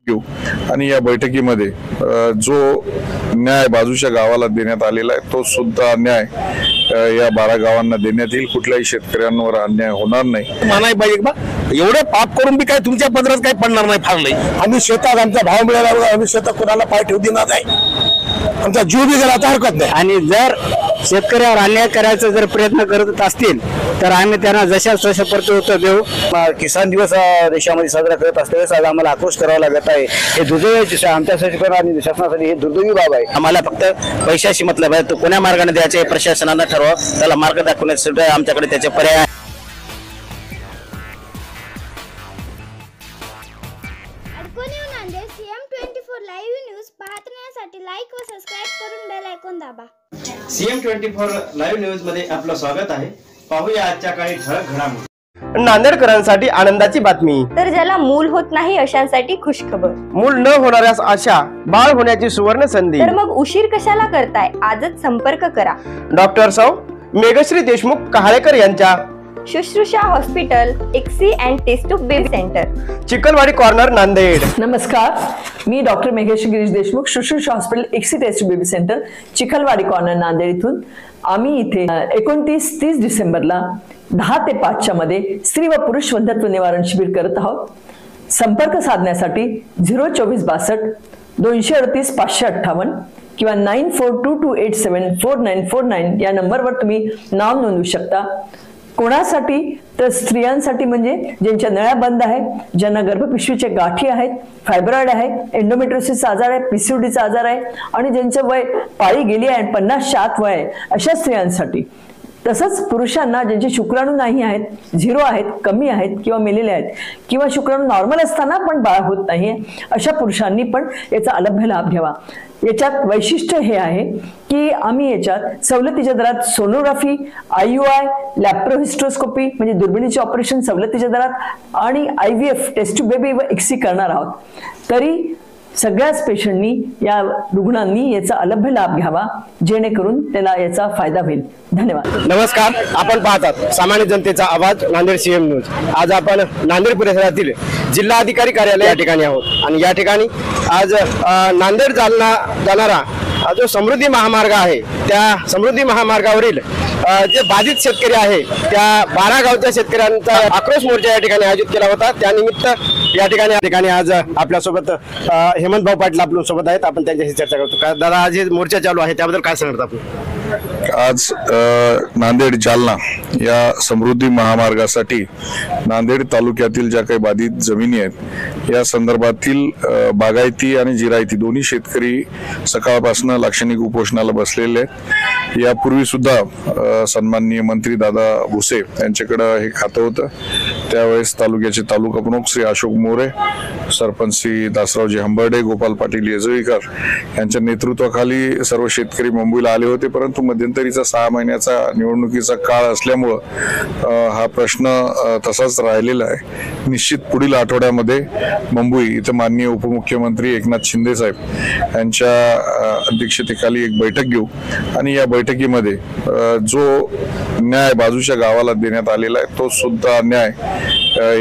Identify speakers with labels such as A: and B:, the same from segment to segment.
A: घेऊ आणि या बैठकीमध्ये जो न्याय बाजूच्या गावाला देण्यात आलेला आहे तो सुद्धा न्याय या 12 गावांना देण्यात येईल। कुठल्याही शेतकऱ्यांवर अन्याय होणार नाही।
B: मानाय पाहिजे बा, एवढं पाप करून बी काय तुमच्या पदरात काही पडणार नाही। फारलंय
C: आम्ही शेतात आमचा भाव मिळाला, आम्ही शेतात कोणाला पाय ठेवू देणार नाही, आमचा जीव बी गेला तर हरकत नाही।
D: आणि जर शेतकऱ्यावर अन्याय करायचा जर प्रयत्न करत असतील तर आम्ही त्यांना जशा तशा प्रत्युत्तर देऊ।
E: किसान दिवस देशामध्ये साजरा करत असल्यास आज आम्हाला आक्रोश करावा लागत आहे। हे दुर्दैवी आमच्यासाठी पण आणि शासनासाठी हे दुर्दैवी बाब आहे।
D: आम्हाला फक्त पैशाशी मतलब आहे, तो कोण्या मार्गाने द्यायचे प्रशासनानं ठरवावं, त्याला मार्ग दाखवण्यासाठी आमच्याकडे त्याचे पर्याय आहे।
F: CM24 लाईव्ह न्यूज पाहण्यासाठी लाईक व सबस्क्राइब करून बेल आयकॉन दाबा।
G: CM24 लाईव्ह न्यूज मध्ये आपलं स्वागत आहे। पाहूया आजच्या काही ठळक घडामोडी।
H: नांदेडकरांसाठी आनंदाची बातमी।
I: तर ज्याला मूल होत नाही अशांसाठी खुशखबर।
H: मूल न होणाऱ्यास आशा, बाळ होण्याची सुवर्ण संधी।
I: तर मग उशीर कशाला करताय, आजच संपर्क करा।
H: डॉक्टर सौ मेघश्री देशमुख कहाळेकर यांच्या
I: शुश्रूषा हॉस्पिटल एक्सी and test tube baby centre,
H: Chikalwadi corner, Nanded.
J: नमस्कार, मी डॉक्टर मेघश्री गिरीश देशमुख, शुश्रूषा हॉस्पिटल एक्सी test tube baby centre, Chikalwadi corner, Nanded इथून आम्ही इथे 29-30 डिसेंबरला 10 ते 5 मध्ये स्त्री व पुरुष वंध्यत्व निवारण शिबिर करत आहोत। संपर्क साधण्यासाठी 02462 238 558 किंवा 9422874949 या नंबरवर तुम्ही नाव नोंदवू शकता। कोणासाठी तर स्त्रियांसाठी, म्हणजे ज्यांच्या नळ्या बंद आहेत, ज्यांना गर्भपिशवीचे गाठी आहेत, फायब्रॉइड आहे, एंडोमेट्रियोसिसचा आजार आहे, पीसीओडीचा आजार आहे आणि ज्यांचं वय पाळी गेली आहे, 50च्या आत वय आहे, अशा स्त्रियांसाठी। तसंच पुरुषांना ज्यांचे शुक्राणू नाही आहेत, 0 आहेत, कमी आहेत किंवा मेलेले आहेत किंवा शुक्राणू नॉर्मल असताना पण बाळ होत नाहीये, अशा पुरुषांनी पण याचा अलभ्य लाभ घ्यावा। याच्यात वैशिष्ट्य हे आहे की आम्ही याच्यात सवलतीच्या दरात सोनोग्राफी, IUI, लॅप्रोहिस्ट्रोस्कोपी म्हणजे दुर्बिणीचे ऑपरेशन सवलतीच्या दरात आणि IVF टेस्ट ट्यूब बेबी व एक्सी करणार आहोत। तरी सगळ्याच पेशंटनी, या रुग्णांनी याचा अलभ्य लाभ घ्यावा, जेणेकरून त्याला याचा फायदा होईल। धन्यवाद।
H: नमस्कार, आपण पाहतात सामान्य जनतेचा आवाज नांदेड CM न्यूज। आज आपण नांदेड परिसरातील जिल्हाधिकारी कार्यालय या ठिकाणी आहोत आणि या ठिकाणी आज नांदेड जालना जाणारा जो समृद्धी महामार्ग आहे, त्या समृद्धी महामार्गावरील जे बाधित शेतकरी आहे त्या 12 गावच्या शेतकऱ्यांचा आक्रोश मोर्चा या ठिकाणी आयोजित केला होता। त्यानिमित्त या ठिकाणी आज आपल्यासोबत हेमंत भाऊ पाटील आपल्या सोबत आहेत। आपण त्यांच्याशी चर्चा करतो। दादा, आज हे मोर्चा चालू आहे त्याबद्दल काय सांगता आपण?
A: आज नांदेड जालना या समृद्धी महामार्गासाठी नांदेड तालुक्यातील ज्या काही बाधित जमिनी आहेत या संदर्भातील बागायती आणि जिरायती दोन्ही शेतकरी सकाळपासून लाक्षणिक उपोषणाला बसलेले आहेत। यापूर्वी सुद्धा सन्माननीय मंत्री दादा भुसे यांच्याकडे हे खातं होतं, त्यावेळेस तालुक्याचे तालुका प्रमुख श्री अशोक मोरे, सरपंच श्री दासरावजी हंबर्डे, गोपाल पाटील येजळीकर यांच्या नेतृत्वाखाली सर्व शेतकरी मुंबईला आले होते। परंतु मध्यंतरीचा 6 महिन्याचा निवडणुकीचा काळ असल्यामुळं हा प्रश्न तसाच राहिलेला आहे। निश्चित पुढील आठवड्यामध्ये मुंबई इथं माननीय उपमुख्यमंत्री एकनाथ शिंदे साहेब यांच्या अध्यक्षतेखाली एक बैठक घेऊ आणि या बैठकीमध्ये जो न्याय बाजूच्या गावाला देण्यात आलेला आहे तो सुद्धा न्याय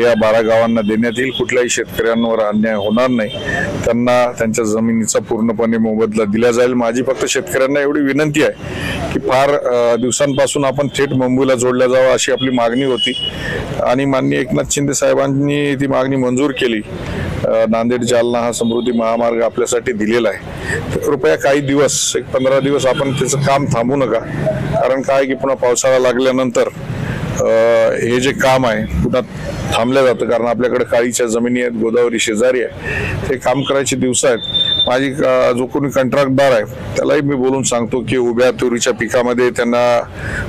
A: या 12 गावांना देण्यात येईल। कुठल्याही शेतकऱ्यांवर अन्याय होणार नाही, त्यांना त्यांच्या जमिनीचा पूर्णपणे मोबदला दिला जाईल। माझी फक्त शेतकऱ्यांना एवढी विनंती आहे की फार दिवसांपासून आपण थेट मुंबईला जोडल्या जावं अशी आपली मागणी होती आणि माननीय एकनाथ शिंदे साहेबांनी ती मागणी मंजूर केली। नांदेड जालना हा समृद्धी महामार्ग आपल्यासाठी दिलेला आहे, तर कृपया काही दिवस, एक 15 दिवस आपण त्याचं काम थांबू नका। कारण काय की पुन्हा पावसाळा लागल्यानंतर हे जे काम आहे पुन्हा थांबलं जातं, कारण आपल्याकडे काळीच्या जमिनी आहेत, गोदावरी शेजारी आहे, ते काम करायचे दिवस आहेत। माझी जो कोणी कंत्राटदार आहे त्यालाही मी बोलून सांगतो की उभ्या तुरीच्या पिकामध्ये त्यांना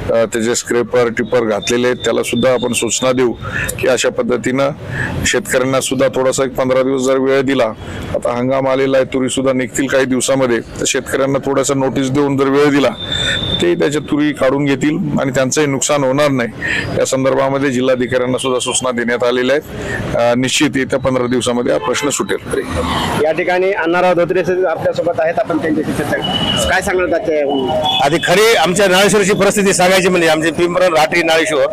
A: त्याचे स्क्रेपर टिपर घातलेले आहेत, त्याला सुद्धा आपण सूचना देऊ की अशा पद्धतीनं शेतकऱ्यांना सुद्धा थोडासा एक 15 दिवस जर वेळ दिला, आता हंगाम आलेला आहे, तुरी सुद्धा निघतील काही दिवसामध्ये, तर शेतकऱ्यांना थोडासा नोटीस देऊन जर वेळ दिला ते त्याच्या तुरी काढून घेतील आणि त्यांचंही नुकसान होणार नाही या संदर्भामध्ये जिल्हाधिकाऱ्यांना सुद्धा सूचना देण्यात आलेल्या आहेत. निश्चित येत्या 15 दिवसामध्ये हा प्रश्न सुटेल.
H: या ठिकाणी अण्णाराव धोत्रे आपल्यासोबत आहेत, आपण त्यांच्याशी चर्चा काय सांगणार त्याच्या
B: आधी खरी आमच्या नाळेश्वरची परिस्थिती सांगायची म्हणजे आमचे पिंपरण राठी नाळेश्वर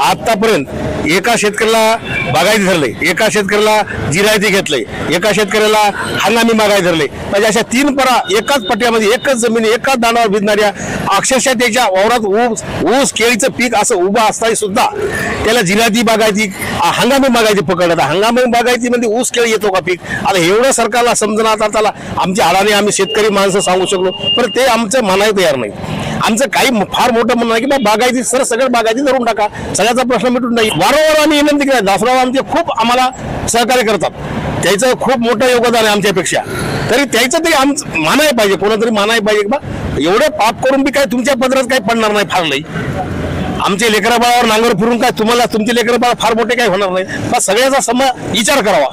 B: आतापर्यंत एका शेतकऱ्याला बागायती धरले, एका शेतकऱ्याला जिरायती घेतले, एका शेतकऱ्याला हंगामी बागायती धरले. म्हणजे अशा 3 परा एकाच पट्ट्यामध्ये एकच जमिनी एकाच दानावर भिजणाऱ्या अक्षरशः त्याच्या वावरात ऊस केळीचं पीक असं उभं असताना सुद्धा त्याला जिरायती बागायती हंगामी बागायती पकडतात. हंगामी बागायती म्हणजे ऊस केळी येतो का पीक? आता एवढं सरकारला समजणार त्याला आमच्या हाडाने आम्ही शेतकरी माणसं सांगू शकलो, पण ते आमचं म्हणायला तयार नाही. आमचं काही फार मोठं म्हणणं आहे की बा बागायती सगळं बागायती धरून टाका, सगळ्याचा प्रश्न मिटून नाही. वारंवार आम्ही विनंती केली, दासराव आमचे खूप आम्हाला सहकार्य करतात, त्याचं खूप मोठं योगदान आहे आमच्यापेक्षा. तरी त्याचं तरी आमचं मानाय पाहिजे, कोणातरी मानाय पाहिजे की बा एवढं पाप करून बी काय तुमच्या पदरात काही पडणार नाही फार लई. आमचे लेकराबाळावर नांगर फिरून काय तुम्हाला तुमचे लेकराबाळ फार मोठे काही होणार नाही. बस सगळ्याचा विचार करावा,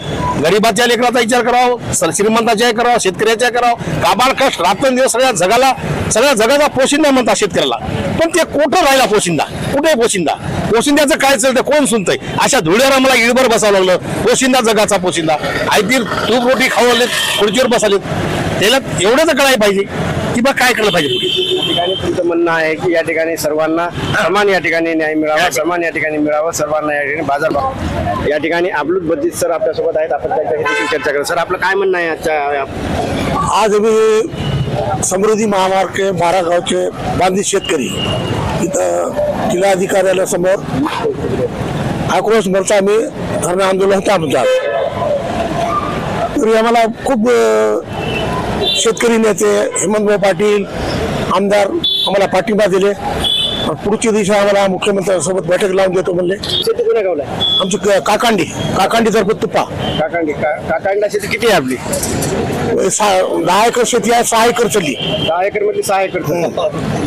B: गरीबाच्या लेकराचा विचार करावा, श्रीमंताचा करावा, शेतकऱ्याचा करावा. काबाड कष्ट रात्रंदिवस सगळ्या जगाचा पोशिंदा म्हणतात शेतकऱ्याला, पण ते कुठं राहिला पोशिंदा? कुठे पोशिंद्याचं काय चालतं? कोण सुनतंय? अशा धुळ्यावर मला इळभर बसावं लागलं. पोशिंदा जगाचा पोशिंदा आयतील तूप रोटी खावलेत, खुर्चीवर बसालेत. त्याला एवढं तर कळायला पाहिजे की बा काय केलं पाहिजे.
H: या ठिकाणी तुमचं म्हणणं आहे की या ठिकाणी सर्वांना समान या ठिकाणी न्याय मिळावा, समान या ठिकाणी मिळावं, सर्वांना या ठिकाणी बाजारभाव. या ठिकाणी अब्दुल बद्दीद सर आपल्यासोबत आहेत, आपण त्यांच्याशी देखील चर्चा करू. सर, आपलं काय म्हणणं आहे आजच्या?
C: आज आम्ही समृद्धी महामार्ग के 12 गावचे बांधित शेतकरी इथं जिल्हाधिकाऱ्यासमोर आक्रोश मोर्चा आम्ही धरणं आंदोलन होतं आमचं. तरी आम्हाला खूप शेतकरी नेते हेमंतभाई पाटील आमदार आम्हाला पाठिंबा दिले. पुढच्या दिवशी आम्हाला मुख्यमंत्र्यांसोबत बैठक लावून देतो म्हणले.
H: शेती कुणा गावला?
C: आमची काकांडी तर तुप्पा.
H: काकांडला शेती किती आहे आपली?
C: 10 एकर शेती आहे, 6 एकर चालली.
H: 10 एकर मध्ये 6 एकर.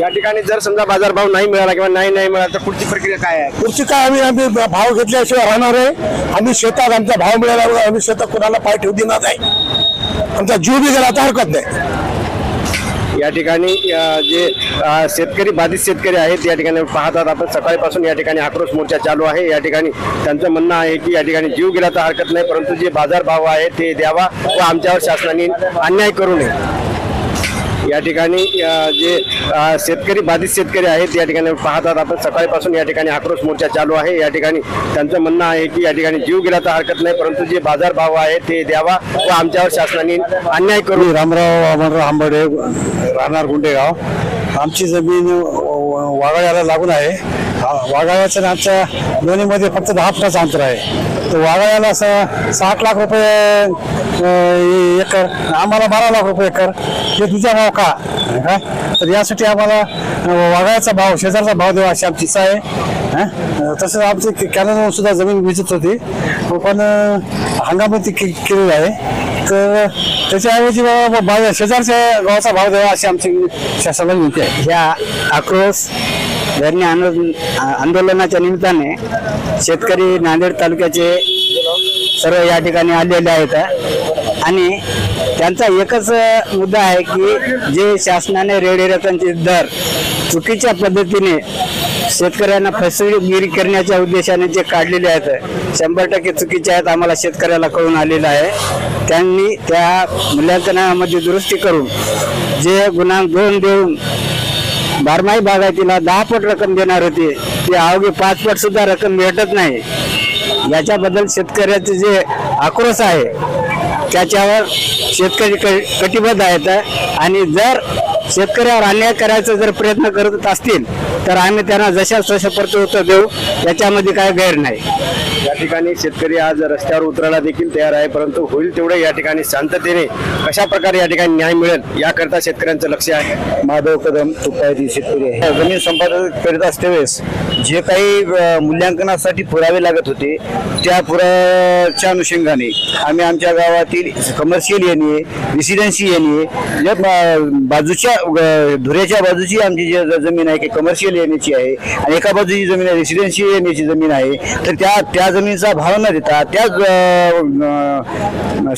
H: या ठिकाणी जर समजा बाजारभाव नाही मिळाला किंवा नाही मिळाला तर पुढची प्रक्रिया काय आहे?
C: पुढची काय आम्ही भाव घेतल्याशिवाय राहणार आहे. आम्ही शेतात आमचा भाव मिळाल्यावर आम्ही शेतात कोणाला पाय ठेवू देणार नाही. आमचा जीव बी गेला तर हरकत नाही.
H: या ठिकाणी जे शेतकरी बाधित शेतकरी आहेत या ठिकाणी पाहतात आपण, सकाळीपासून या ठिकाणी आक्रोश मोर्चा चालू आहे. या ठिकाणी त्यांचं म्हणणं आहे की या ठिकाणी जीव गेला तर हरकत नाही, परंतु जे बाजारभाव आहे ते द्यावा व आमच्यावर शासनाने अन्याय करू नये. या ठिकाणी जे शेतकरी बाधित शेतकरी आहेत या ठिकाणी पाहतात आपण, सकाळीपासून या ठिकाणी आक्रोश मोर्चा चालू आहे. या ठिकाणी त्यांचं म्हणणं आहे की या ठिकाणी जीव गेला तर हरकत नाही, परंतु जे बाजारभाव आहे ते द्यावा व आमच्यावर शासनाने अन्याय करू.
D: रामराव अमरराव आंबडे, राहणार गुंडेगाव. आमची जमीन वाघाळ्याला लागून आहे. वाघाळ्याचं आमच्या दोन्हीमध्ये फक्त 10 फुटाचं अंतर आहे. तर वाघाळ्याला 60 लाख रुपये एकर, आम्हाला 12 लाख रुपये एकर. हे तुझा भाव का काय? तर यासाठी आम्हाला वाघाळ्याचा भाव, शेजारचा भाव द्यावा अशी आमची इच्छा आहे. तसंच आमची कॅनलवरून सुद्धा जमीन विकत होती, पण हंगामी केलेली आहे. तर त्याच्याऐवजी शेजारच्या गावाचा भाव द्यावा अशी आमची शासनाला विनंती आहे. ह्या आक्रोश धरणे आंदोलनाच्या निमित्ताने शेतकरी नांदेड तालुक्याचे सर्व या ठिकाणी आलेले आहेत आणि त्यांचा एकच मुद्दा आहे की जे शासनाने रेडे दर चुकीच्या पद्धतीने शेतकऱ्यांना फसवेगिरी करण्याच्या उद्देशाने जे काढलेले आहेत 100% चुकीचे आहेत. आम्हाला शेतकऱ्याला कळून आलेलं आहे. त्यांनी त्या मूल्यांकनामध्ये दुरुस्ती करून जे गुणांक 2 देऊन बारमाही बागायतीला 10 पट रक्कम देणार होती ती अवघी 5 पट सुद्धा रक्कम भेटत नाही. याच्याबद्दल शेतकऱ्याचे जे आक्रोश आहे त्याच्यावर शेतकरी कटिबद्ध आहेत आणि जर शेतकऱ्यावर अन्याय करायचा जर प्रयत्न करत असतील तर आम्ही त्यांना जशा उत्तर देऊ, याच्यामध्ये काय गैर नाही.
H: या ठिकाणी शेतकरी आज रस्त्यावर उतरायला देखील तयार आहे, परंतु होईल तेवढे या ठिकाणी शांततेने कशा प्रकारे या ठिकाणी न्याय मिळेल याकरता शेतकऱ्यांचं लक्ष आहे.
E: माधव कदम तुपायती शेतकरी आहे. जमीन संपादन करीत असतेवेळेस जे काही मूल्यांकनासाठी पुरावे लागत होते त्या पुराव्याच्या अनुषंगाने आम्ही आमच्या गावातील कमर्शियल एनए, रेसिडेन्सी एनए, बाजूच्या धुऱ्याच्या बाजूची आमची जी जमीन आहे की कमर्शियल एरियाची आहे आणि एका बाजूची जमीन आहे रेसिडेन्शियल एरियाची जमीन आहे, तर त्या जमिनीचा भाव न देता त्याच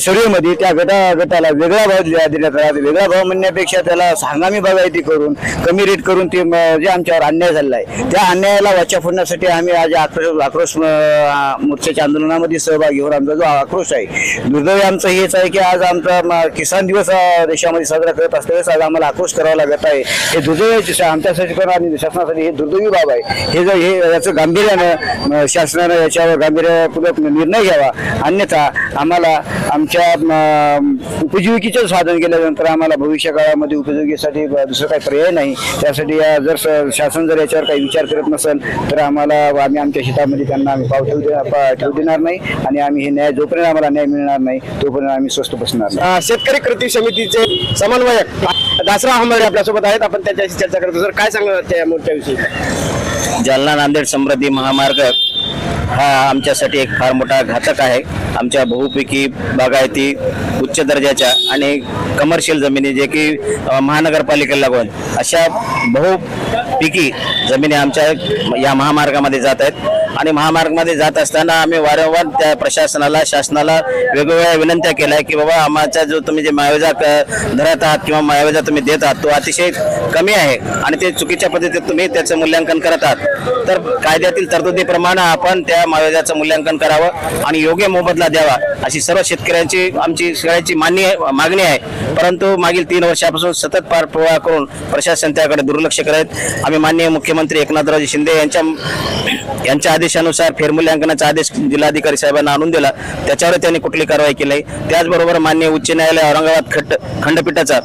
E: सर्वेमध्ये त्या गटाला वेगळा भाव देण्यात आला. वेगळा भाव म्हणण्यापेक्षा त्याला हंगामी बागायती करून कमी रेट करून ते जे आमच्यावर अन्याय झालेला आहे त्या अन्यायाला वाचा फोडण्यासाठी आम्ही आज आक्रोश मोर्चाच्या आंदोलनामध्ये सहभागी होऊन आमचा जो आक्रोश आहे, दुर्दैव आमचं हेच आहे की आज आमचा किसान दिवस देशामध्ये साजरा करत असल्यास आज आम्हाला आक्रोश करावा लागत आहे. हे दुर्दैव आमच्यासाठी पण आणि शासनासाठी हे दुर्दैवी बाब आहे. हे जर याचं गांभीर्यानं शासनानं याच्यावर गांभीर्यपूर्वक निर्णय घ्यावा, अन्यथा आम्हाला आमच्या उपजीविकेचं साधन केल्यानंतर आम्हाला भविष्य काळामध्ये उपयोगीसाठी दुसरं काही पर्याय नाही. त्यासाठी जर शासन जर याच्यावर काही विचार करत नसेल तर आम्ही आमच्या शेतामध्ये त्यांना आम्ही पाव ठेवू देणार नाही आणि आम्ही हे न्याय जोपर्यंत आम्हाला न्याय मिळणार नाही तोपर्यंत आम्ही स्वस्थ बसणार नाही.
H: शेतकरी कृती समितीचे समन्वयक दासराव हंबर्डे आपल्यासोबत आहेत. आपण त्याच्याशी चर्चा करतो. सर, काय सांगणार त्या मोर्चाविषयी?
B: जालना नांदेड समृद्धी महामार्ग हा आमच्यासाठी एक फार मोठा घातक आहे. आमच्या बहुपैकी बागायती उच्च दर्जाच्या आणि कमर्शियल जमिनी जे की महानगरपालिकेला लागून अशा बहुपैकी जमिनी आमच्या या महामार्गामध्ये जात आहेत आणि महामार्गामध्ये जात असताना आम्ही वारंवार त्या प्रशासनाला शासनाला वेगवेगळ्या विनंत्या केल्या की बाबा आमचा जो तुम्ही जे मायवेजा धरत आहात किंवा मायवेजा तुम्ही देत आहात तो अतिशय कमी आहे आणि ते चुकीच्या पद्धतीत तुम्ही त्याचं मूल्यांकन करत आहात. तर कायद्यातील तरतुदीप्रमाणे आपण त्या मायवेजाचं मूल्यांकन करावं आणि योग्य मोबदला द्यावा अशी सर्व शेतकऱ्यांची आमची सगळ्यांची मागणी आहे. परंतु मागील 3 वर्षापासून सतत पाठपुरावा करून प्रशासन त्याकडे दुर्लक्ष करत आम्ही माननीय मुख्यमंत्री एकनाथरावजी शिंदे यांच्या आदेशानुसार फेरमूल्यांकनाचा आदेश जिल्हाधिकारी साहेबांना आणून दिला. त्याच्यावर त्यांनी कुठली कारवाई केली. त्याचबरोबर माननीय उच्च न्यायालय औरंगाबाद खंडपीठाचा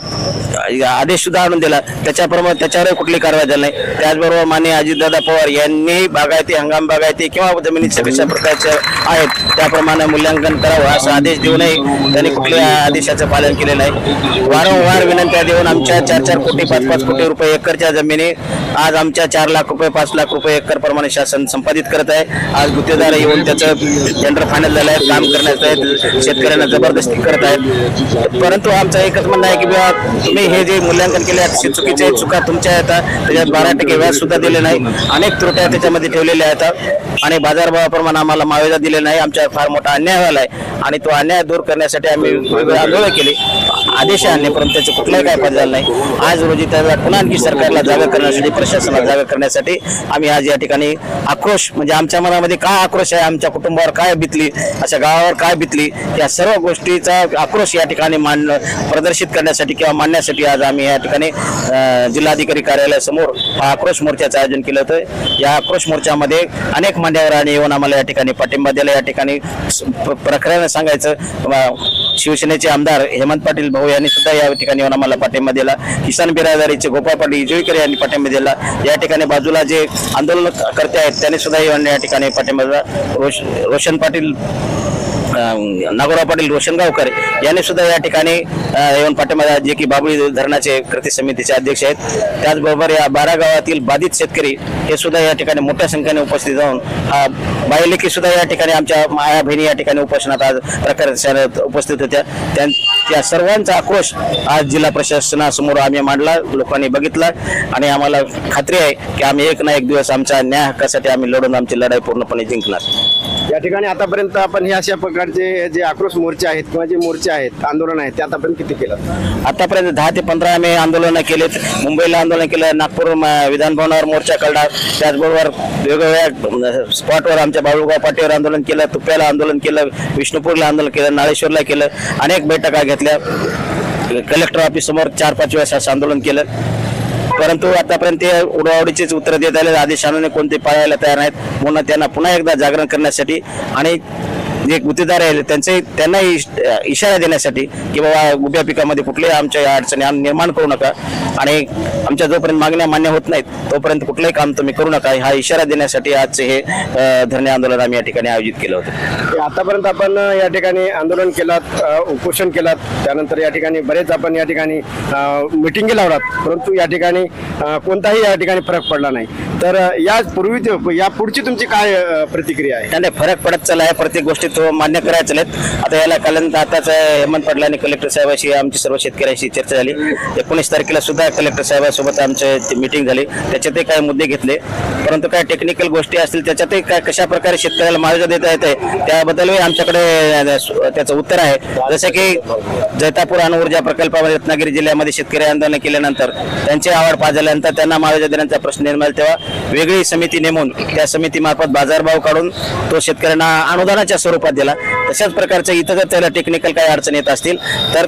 B: आदेश सुद्धा आणून दिला. त्याच्यावर कुठली कारवाई झाली नाही. त्याचबरोबर माननीय अजितदादा पवार यांनी बागायती हंगाम बागायती किंवा जमिनीच्या कशा प्रकारच्या आहेत त्याप्रमाणे मूल्यांकन करावं असा आदेश देऊनही त्यांनी कुठल्या आदेशाचं पालन केलेलं नाही. वारंवार विनंत्या देऊन आमच्या 4-4 कोटी 5-5 कोटी रुपये एकरच्या जमिनी आज आमच्या 4 लाख रुपये 5 लाख रुपये एकर प्रमाणे शासन संपादित करत आहे. आज गुत्तेदार येऊन त्याचं टेंडर फायनल झालं आहे, काम करण्यात आहेत, शेतकऱ्यांना जबरदस्ती करत आहेत. परंतु आमचं एकच म्हणणं आहे की तुम्ही हे जे मूल्यांकन केले अतिशय चुकीचे चुका तुमच्या आहेत. त्याच्यात 12% व्याज सुद्धा दिले नाही, अनेक त्रुट्या त्याच्यामध्ये ठेवलेल्या आहेत आणि बाजारभावाप्रमाणे आम्हाला मावेजा दिले नाही. आमच्यावर फार मोठा अन्याय झाला आहे आणि तो अन्याय दूर करण्यासाठी आम्ही वेगवेगळे आंदोलन केले, आदेश आणले, परंतु त्याचे कुठलाही काय फायदा झाला नाही. आज रोजी त्याला पुन्हा आणखी सरकारला जागा करण्यासाठी प्रशासनाला जागा करण्यासाठी आम्ही आज या ठिकाणी आक्रोश म्हणजे आमच्या मनामध्ये काय आक्रोश आहे, आमच्या कुटुंबावर काय बितली, अशा गावावर काय बितली, या सर्व गोष्टीचा आक्रोश या ठिकाणी प्रदर्शित करण्यासाठी किंवा मांडण्यासाठी आज आम्ही या ठिकाणी जिल्हाधिकारी कार्यालयासमोर आक्रोश मोर्चाचं आयोजन केलं होतं. या आक्रोश मोर्चामध्ये अनेक मान्यवरांनी येऊन आम्हाला या ठिकाणी पाठिंबा दिला. या ठिकाणी प्रखराने सांगायचं शिवसेनेचे आमदार हेमंत पाटील भाऊ यांनी सुद्धा या ठिकाणी येऊन आम्हाला पाठिंबा दिला. किसान बिरादरीचे गोपाळ पाटील इजोईकर यांनी पाठिंबा दिला. या ठिकाणी बाजूला जे आंदोलनकर्ते आहेत त्यांनी सुद्धा येऊन या ठिकाणी पाठिंबा दिला. रोशन पाटील नागोराव पाटील रोशनगावकर यांनी सुद्धा या ठिकाणी येऊन पाठिंबा दिला, जे की बाबळी धरणाचे कृती समितीचे अध्यक्ष आहेत. त्याचबरोबर या 12 गावातील बाधित शेतकरी हे सुद्धा या ठिकाणी मोठ्या संख्येने उपस्थित जाऊन बायलेकी सुद्धा या ठिकाणी आमच्या माया बहिणी या ठिकाणी उपोषणात आज प्रकारात उपस्थित होत्या. त्या सर्वांचा आक्रोश आज जिल्हा प्रशासनासमोर आम्ही मांडला, लोकांनी बघितला आणि आम्हाला खात्री आहे की आम्ही एक ना एक दिवस आमच्या न्याय हक्कासाठी आम्ही लढून आमची लढाई पूर्णपणे जिंकणार.
H: या ठिकाणी आतापर्यंत आपण हे अशा प्रकारचे जे आक्रोश मोर्चे आहेत किंवा जे मोर्चे आहेत आंदोलन आहेत ते आतापर्यंत किती केलं?
B: आतापर्यंत 10 ते 15 आम्ही आंदोलन केलेत. मुंबईला आंदोलन केलं, नागपूर विधानभवनावर मोर्चा काढला, त्याचबरोबर वेगवेगळ्या स्पॉटवर आमच्या बाळूगाव पाटीवर आंदोलन केलं, तुप्याला आंदोलन केलं, विष्णुपूरला आंदोलन केलं, नाळेश्वरला केलं, अनेक बैठका घेतल्या, कलेक्टर ऑफिस समोर 4-5 वेळेस असं आंदोलन केलं. परंतु आतापर्यंत ते उडवाउडीचेच उत्तर देत आले. आदेश आणून कोणते पाळायला तयार नाहीत. म्हणून त्यांना पुन्हा एकदा जागरण करण्यासाठी आणि जे गुत्तेदार आहे त्यांनाही इशारा देण्यासाठी की बाबा उभ्या पिकामध्ये कुठल्याही आमच्या अडचणी निर्माण करू नका आणि आमच्या जोपर्यंत मागण्या मान्य होत नाहीत तोपर्यंत कुठलंही काम तुम्ही करू नका, हा इशारा देण्यासाठी आजचे हे धरणे आंदोलन आम्ही या ठिकाणी आयोजित केलं होतं.
H: आतापर्यंत आपण या ठिकाणी आंदोलन केलात, उपोषण केलात, त्यानंतर या ठिकाणी बरेच आपण या ठिकाणी मिटिंग लावलात, परंतु या ठिकाणी कोणताही या ठिकाणी फरक पडला नाही. तर या पुढची तुमची काय प्रतिक्रिया आहे?
B: त्याने फरक पडत चालला आहे. प्रत्येक गोष्टीत
E: तो मान्य करायचा नाहीत. आता याला कालांतर आताच हेमंत पाटील आणि कलेक्टर साहेबांशी आमची सर्व शेतकऱ्यांशी चर्चा झाली. 19 तारखेला सुद्धा कलेक्टर साहेबांसोबत आमचे मीटिंग झाली. त्याच्यातही काही मुद्दे घेतले, परंतु काय टेक्निकल गोष्टी असतील त्याच्यातही काय कशा प्रकारे शेतकऱ्याला मार्ग देता येते त्याबद्दल आमच्याकडे त्याचं उत्तर आहे. जसं की जैतापूर अणुऊर्जा प्रकल्पामध्ये रत्नागिरी जिल्ह्यामध्ये शेतकरी आंदोलन केल्यानंतर त्यांची आवड पाजल्यानंतर त्यांना मार्ग देण्याचा प्रश्न निर्माण तेव्हा वेगळी समिती नेमून त्या समितीमार्फत बाजारभाव काढून तो शेतकऱ्यांना अनुदानाच्या स्वरूपात दिला. तशाच प्रकारचं इथं जर त्याला टेक्निकल काही अडचण येत असतील तर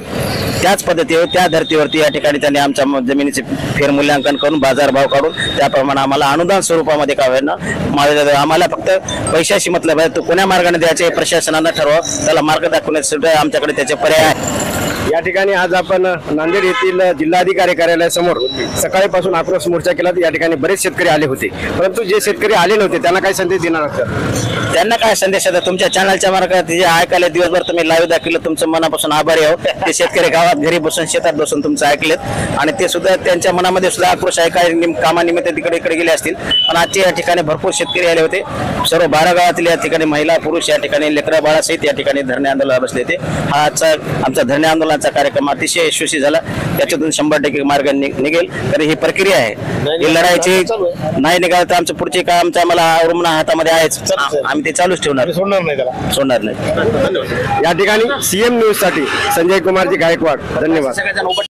E: त्याच पद्धतीवर त्या धर्तीवरती या ठिकाणी त्यांनी आमच्या जमिनीचे फेरमूल्यांकन करून बाजारभाव काढून त्याप्रमाणे आम्हाला अनुदान स्वरूपामध्ये का होईना मार्ग द्यावा. आम्हाला फक्त पैशाशी मतलब आहे, तो कोण्या मार्गाने द्यायचे प्रशासनानं ठरवावं, त्याला मार्ग दाखवण्यासाठी आमच्याकडे त्याचे पर्याय आहे.
H: या ठिकाणी आज आपण नांदेड येथील जिल्हाधिकारी कार्यालयासमोर सकाळीपासून आक्रोश मोर्चा केला. या ठिकाणी बरेच शेतकरी आले होते, परंतु जे शेतकरी आले नव्हते त्यांना काय संदेश देणार आहात?
E: त्यांना काय संदेश आहे, तुमच्या चॅनलच्या मार्फत जे ऐकायला दिवसभर तुम्ही लाईव्ह दाखवलं, तुमचं मनापासून आभारी आहोत. ते शेतकरी गावात घरी बसून शेतात बसून तुमचं ऐकलेत आणि ते सुद्धा त्यांच्या मनामध्ये सुद्धा आक्रोश आहे. काय कामानिमित्त तिकडे इकडे गेले असतील, पण आजचे या ठिकाणी भरपूर शेतकरी आले होते. सर्व 12 गावातील या ठिकाणी महिला पुरुष या ठिकाणी लेकरा बाळासहित या ठिकाणी धरणे आंदोलनाला बसले होते. हा आजचा आमचा धरणे आंदोलनाचा कार्यक्रम अतिशय यशस्वी झाला. त्याच्यातून 100% मार्ग निघेल. तर ही प्रक्रिया आहे, ही लढायची नाही निघाल तर आमचं पुढचे काम आम्हाला आवडून हातामध्ये आहेच. आम्ही ते चालूच ठेवणार, सोडणार नाही.
H: या ठिकाणी सीएम न्यूज साठी संजय कुमारजी गायकवाड. धन्यवाद.